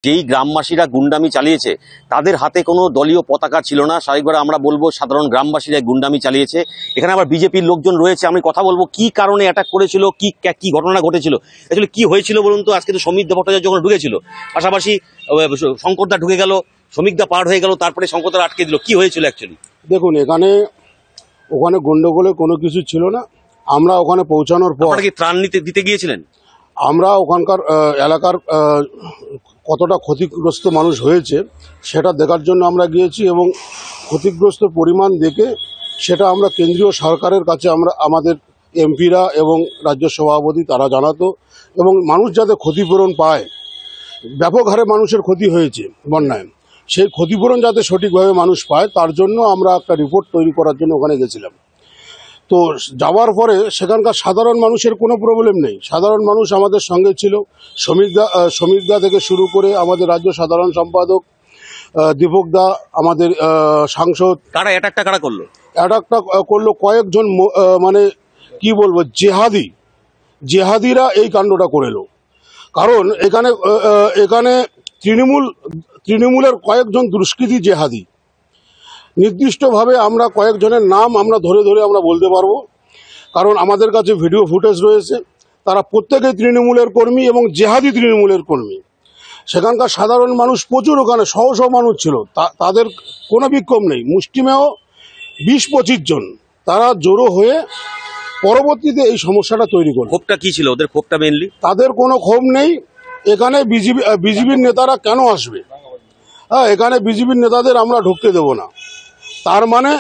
যেই গ্রামবাসীরা গুন্ডামি চালিয়েছে তাদের হাতে কোনো দলীয় পতাকা ছিল না, স্বাভাবিকভাবে আমরা বলবো সাধারণ গ্রামবাসীরা গুন্ডামি চালিয়েছে। এখানে আবার বিজেপির লোকজন রয়েছে, আমি কথা বলবো কি কারণে অ্যাটাক করেছিল, কি ঘটনা ঘটেছিল, আসলে কি হয়েছিল বলুন তো। আজকে তো সমীরদা ভট্টাচার্য যখন ঢুকেছিল, পাশাপাশি শঙ্করদা ঢুকে গেল, সমীরদা পার হয়ে গেল, তারপরে শঙ্করদা আটকে দিল, কি হয়েছিল অ্যাকচুয়ালি? দেখুন, ওখানে গন্ডগোলে কোনো কিছু ছিল না। আমরা ওখানে পৌঁছানোর পর কি ত্রাণ দিতে গিয়েছিলেন? আমরা ওখানকার এলাকার কতটা ক্ষতিগ্রস্ত মানুষ হয়েছে সেটা দেখার জন্য আমরা গিয়েছি, এবং ক্ষতিগ্রস্ত পরিমাণ দেখে সেটা আমরা কেন্দ্রীয় সরকারের কাছে আমাদের এমপিরা এবং রাজ্য সভাপতি তারা জানাতো, এবং মানুষ যাতে ক্ষতিপূরণ পায়। ব্যাপক হারে মানুষের ক্ষতি হয়েছে বন্যায়, সেই ক্ষতিপূরণ যাতে সঠিকভাবে মানুষ পায় তার জন্য আমরা একটা রিপোর্ট তৈরি করার জন্য ওখানে গেছিলাম। তো যাওয়ার পরে সেখানকার সাধারণ মানুষের কোনো প্রবলেম নেই, সাধারণ মানুষ আমাদের সঙ্গে ছিল। সমীরদা থেকে শুরু করে আমাদের রাজ্য সাধারণ সম্পাদক দীপকদা, আমাদের সাংসদ। কারা অ্যাটাকটা করলো? অ্যাটাকটা করলো কয়েকজন মানে কি বলবো, জেহাদিরা এই কাণ্ডটা করেলো। কারণ এখানে তৃণমূলের কয়েকজন দুষ্কৃতী জেহাদি, নির্দিষ্টভাবে আমরা কয়েকজনের নাম আমরা ধরে আমরা বলতে পারবো, কারণ আমাদের কাছে ভিডিও ফুটেজ রয়েছে। তারা প্রত্যেকেই তৃণমূলের কর্মী এবং জেহাদি তৃণমূলের কর্মী। সেখানকার সাধারণ মানুষ প্রচুর, ওখানে শহ মানুষ ছিল, তাদের কোনো বিক্ষোভ নেই। মুষ্টিমেয় 20-25 জন তারা জড়ো হয়ে পরবর্তীতে এই সমস্যাটা তৈরি করল। ক্ষোভটা কি ছিল ওদের? ক্ষোভটা মেনলি তাদের কোনো ক্ষোভ নেই। এখানে বিজেপির নেতারা কেন আসবে? এখানে বিজেপির নেতাদের আমরা ঢুকতে দেব না। তার মানে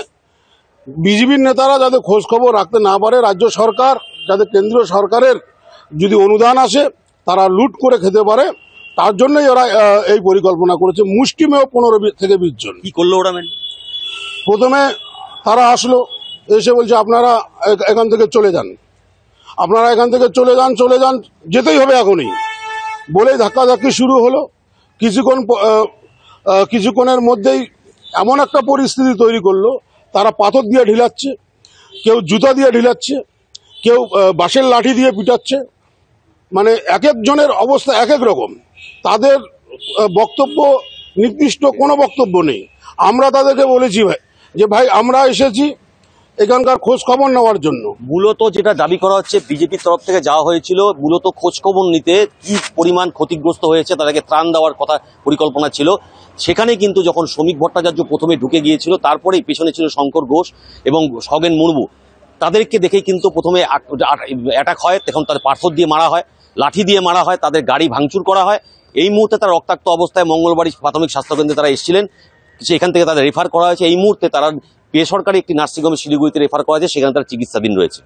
বিজেপির নেতারা যাতে খোঁজ খবর রাখতে না পারে, রাজ্য সরকার যাতে কেন্দ্রীয় সরকারের যদি অনুদান আসে তারা লুট করে খেতে পারে, তার জন্যই ওরা এই পরিকল্পনা করেছে। মুষ্টিমেয় 15 থেকে 20 জন। কি করলো ওরা? প্রথমে তারা আসলো, এসে বলছে আপনারা এখান থেকে চলে যান, আপনারা এখান থেকে চলে যান, যেতেই হবে এখনই বলেই ধাক্কাধাক্কি শুরু হলো। কিছুক্ষণের মধ্যেই এমন একটা পরিস্থিতি তৈরি করলো, তারা পাথর দিয়ে ঢিলাচ্ছে, কেউ জুতা দিয়ে ঢিলাচ্ছে, কেউ বাঁশের লাঠি দিয়ে পিটাচ্ছে। মানে এক একজনের অবস্থা এক এক রকম। তাদের বক্তব্য নির্দিষ্ট কোনো বক্তব্য নেই। আমরা তাদেরকে বলেছি যে ভাই আমরা এসেছি এখানকার খোঁজ খবর নেওয়ার জন্য। মূলত যেটা দাবি করা হচ্ছে, বিজেপির তরফ থেকে যাওয়া হয়েছিল মূলত খোঁজ খবর নিতে, কি পরিমাণ ক্ষতিগ্রস্ত হয়েছে তাদেরকে ত্রাণ দেওয়ার কথা পরিকল্পনা ছিল। সেখানে কিন্তু যখন শ্রমিক ভট্টাচার্য প্রথমে ঢুকে গিয়েছিল, তারপরেই পেছনে ছিল শঙ্কর ঘোষ এবং খগেন মুর্মু। তাদেরকে দেখেই কিন্তু প্রথমে অ্যাটাক হয়, তখন তাদের পাথর দিয়ে মারা হয়, লাঠি দিয়ে মারা হয়, তাদের গাড়ি ভাঙচুর করা হয়। এই মুহূর্তে তারা রক্তাক্ত অবস্থায় মঙ্গলবাড়ি প্রাথমিক স্বাস্থ্যকেন্দ্রে তারা এসেছিলেন, সেখান থেকে তাদের রেফার করা হয়েছে। এই মুহূর্তে তারা বেসরকারি একটি নার্সিংহোমে শিলিগুড়িতে রেফার করা হয়েছে, সেখানে তারা চিকিৎসাধীন রয়েছে।